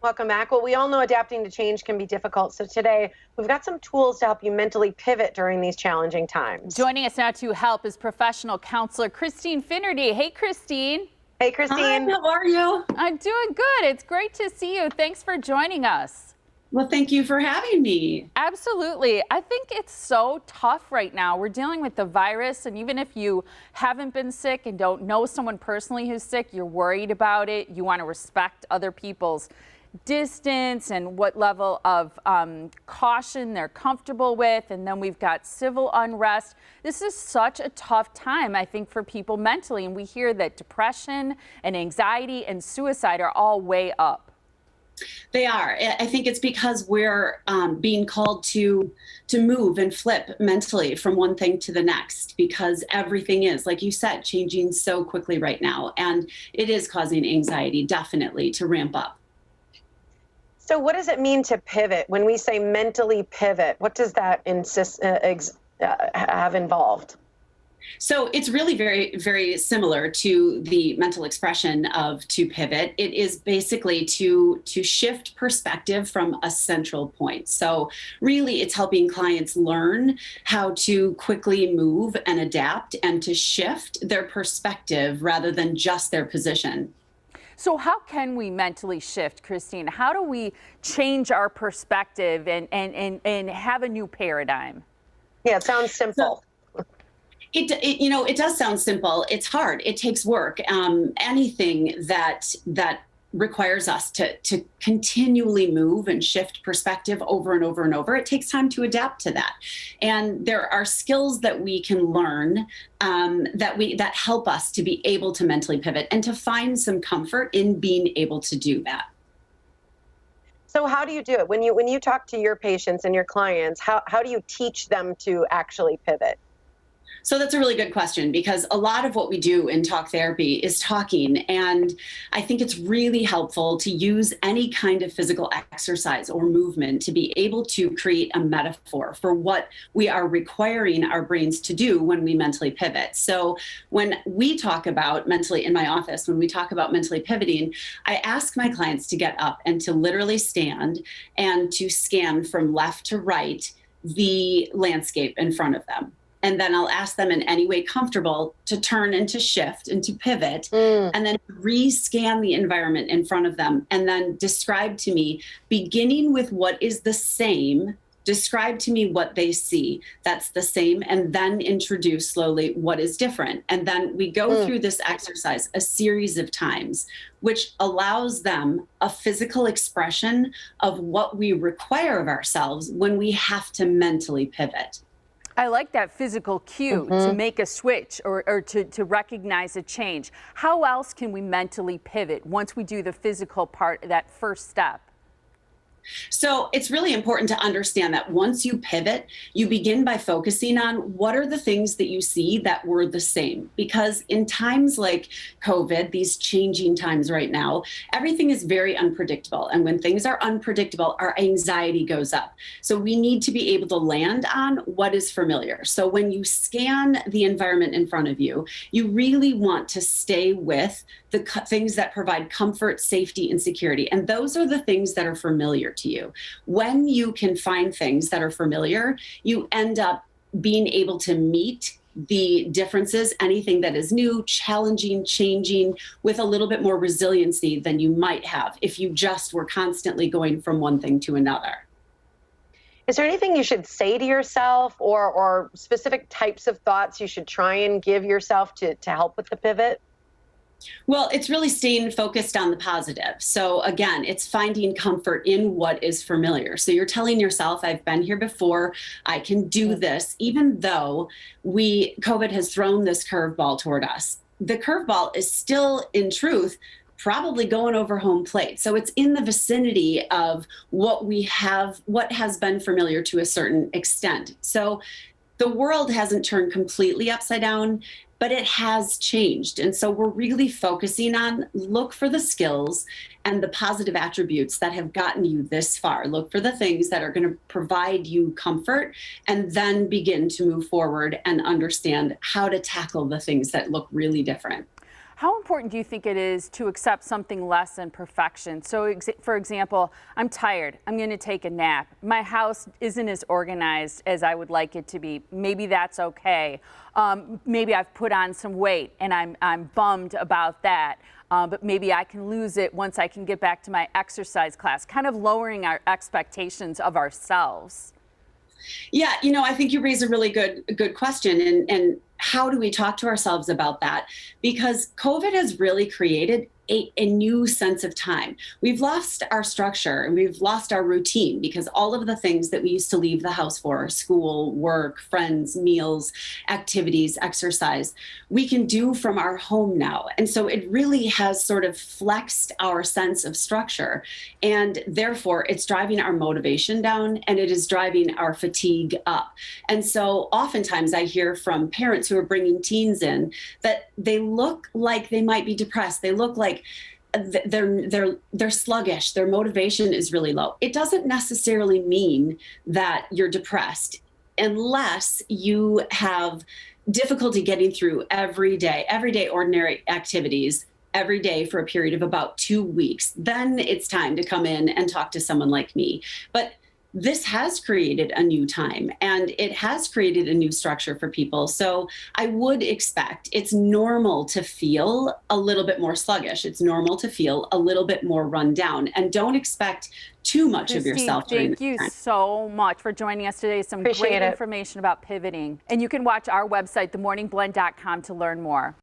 Welcome back. Well, we all know adapting to change can be difficult. So today we've got some tools to help you mentally pivot during these challenging times. Joining us now to help is professional counselor Christine Finerty. Hey, Christine. Hey, Hi, Christine. how are you? I'm doing good. It's great to see you. Thanks for joining us. Well, thank you for having me. Absolutely. I think it's so tough right now. We're dealing with the virus, and even if you haven't been sick and don't know someone personally who's sick, you're worried about it. You want to respect other people's distance and what level of caution they're comfortable with. And then we've got civil unrest. This is such a tough time, I think, for people mentally. And we hear that depression and anxiety and suicide are all way up. They are. I think it's because we're being called to move and flip mentally from one thing to the next, because everything is, like you said, changing so quickly right now. And it is causing anxiety, definitely, to ramp up. So what does it mean to pivot? When we say mentally pivot, what does that have involved? So it's really very, very similar to the mental expression of to pivot. It is basically to shift perspective from a central point. So really, it's helping clients learn how to quickly move and adapt and to shift their perspective rather than just their position. So how can we mentally shift, Christine? How do we change our perspective and have a new paradigm? Yeah, it sounds simple. It does sound simple. It's hard. It takes work. Anything that requires us to continually move and shift perspective over and over and over, it takes time to adapt to that. And there are skills that we can learn that help us to be able to mentally pivot and to find some comfort in being able to do that. So how do you do it? When you talk to your patients and your clients, how do you teach them to actually pivot? So that's a really good question, because a lot of what we do in talk therapy is talking. And I think it's really helpful to use any kind of physical exercise or movement to be able to create a metaphor for what we are requiring our brains to do when we mentally pivot. So when we talk about mentally in my office, when we talk about mentally pivoting, I ask my clients to get up and to literally stand and to scan from left to right the landscape in front of them. And then I'll ask them in any way comfortable to turn and to shift and to pivot, and then rescan the environment in front of them, and then describe to me, beginning with what is the same, describe to me what they see that's the same, and then introduce slowly what is different. And then we go through this exercise a series of times, which allows them a physical expression of what we require of ourselves when we have to mentally pivot. I like that physical cue to make a switch or to recognize a change. How else can we mentally pivot once we do the physical part, that first step? So it's really important to understand that once you pivot, you begin by focusing on what are the things that you see that were the same. Because in times like COVID, these changing times right now, everything is very unpredictable. And when things are unpredictable, our anxiety goes up. So we need to be able to land on what is familiar. So when you scan the environment in front of you, you really want to stay with the things that provide comfort, safety, and security. And those are the things that are familiar to you. When you can find things that are familiar, you end up being able to meet the differences, anything that is new, challenging, changing, with a little bit more resiliency than you might have if you just were constantly going from one thing to another. Is there anything you should say to yourself or specific types of thoughts you should try and give yourself to help with the pivot? Well, it's really staying focused on the positive. So again, it's finding comfort in what is familiar. So you're telling yourself, I've been here before, I can do this, even though COVID has thrown this curveball toward us. The curveball is still, in truth, probably going over home plate. So it's in the vicinity of what we have, what has been familiar to a certain extent. So the world hasn't turned completely upside down, but it has changed. And so we're really focusing on look for the skills and the positive attributes that have gotten you this far. Look for the things that are going to provide you comfort, and then begin to move forward and understand how to tackle the things that look really different. How important do you think it is to accept something less than perfection? So, for example, I'm tired. I'm going to take a nap. My house isn't as organized as I would like it to be. Maybe that's okay. Maybe I've put on some weight and I'm bummed about that. But maybe I can lose it once I can get back to my exercise class, kind of lowering our expectations of ourselves. Yeah, I think you raise a really good question. And how do we talk to ourselves about that? Because COVID has really created a new sense of time. We've lost our structure and we've lost our routine because all of the things that we used to leave the house for, school, work, friends, meals, activities, exercise, we can do from our home now. And so it really has sort of flexed our sense of structure. And therefore, it's driving our motivation down and it is driving our fatigue up. And so oftentimes I hear from parents who are bringing teens in that they look like they might be depressed. They look like they're sluggish. Their motivation is really low. It doesn't necessarily mean that you're depressed unless you have difficulty getting through everyday ordinary activities every day for a period of about 2 weeks. Then it's time to come in and talk to someone like me. But this has created a new time and it has created a new structure for people. So I would expect it's normal to feel a little bit more sluggish. It's normal to feel a little bit more run down, and don't expect too much of yourself during thank you this time. so much for joining us today. Some Appreciate great it. information about pivoting. And you can watch our website, themorningblend.com, to learn more.